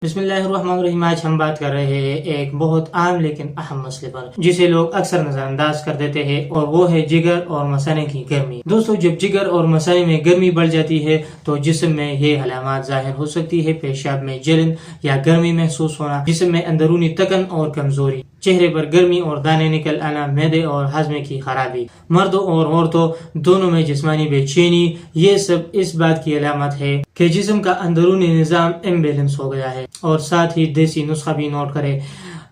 بسم اللہ الرحمن الرحیم۔ آج ہم بات کر رہے ہیں ایک بہت عام لیکن اہم مسئلے پر جسے لوگ اکثر نظر انداز کر دیتے ہیں، اور وہ ہے جگر اور مثانے کی گرمی۔ دوستو، جب جگر اور مثانے میں گرمی بڑھ جاتی ہے تو جسم میں یہ علامات ظاہر ہو سکتی ہے: پیشاب میں جلن یا گرمی محسوس ہونا، جسم میں اندرونی تکن اور کمزوری، چہرے پر گرمی اور دانے نکل آنا، معدے اور ہاضمے کی خرابی۔ مردوں اور عورتوں دونوں میں جسمانی بے چینی، یہ سب اس بات کی علامت ہے کہ جسم کا اندرونی نظام امبیلنس ہو گیا ہے۔ اور ساتھ ہی دیسی نسخہ بھی نوٹ کریں۔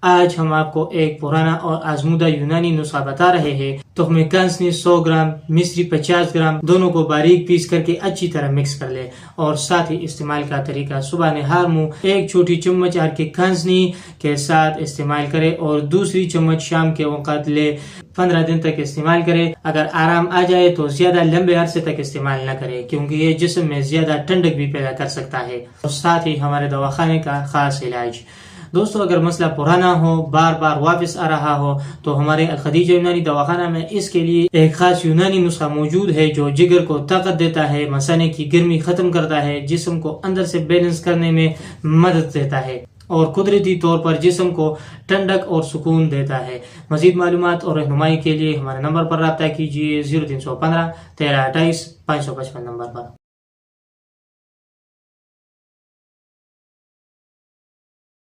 آج ہم آپ کو ایک پرانا اور آزمودہ یونانی نسخہ بتا رہے ہیں۔ تخم کانسنی 100 گرام، مصری 50 گرام، دونوں کو باریک پیس کر کے اچھی طرح مکس کر لے۔ اور ساتھ ہی استعمال کا طریقہ: صبح نہار منہ ایک چھوٹی چمچ آر کے کانسنی کے ساتھ استعمال کرے اور دوسری چمچ شام کے وقت لے۔ 15 دن تک استعمال کرے۔ اگر آرام آ جائے تو زیادہ لمبے عرصے تک استعمال نہ کرے، کیونکہ یہ جسم میں زیادہ ٹھنڈک بھی پیدا کر سکتا ہے۔ اور ساتھ ہی ہمارے دواخانے کا خاص علاج۔ دوستو، اگر مسئلہ پرانا ہو، بار بار واپس آ رہا ہو، تو ہمارے الخدیجہ یونانی دواخانہ میں اس کے لیے ایک خاص یونانی نسخہ موجود ہے جو جگر کو طاقت دیتا ہے، مثانے کی گرمی ختم کرتا ہے، جسم کو اندر سے بیلنس کرنے میں مدد دیتا ہے اور قدرتی طور پر جسم کو ٹھنڈک اور سکون دیتا ہے۔ مزید معلومات اور رہنمائی کے لیے ہمارے نمبر پر رابطہ کیجیے: 0315 1328 555 نمبر پر۔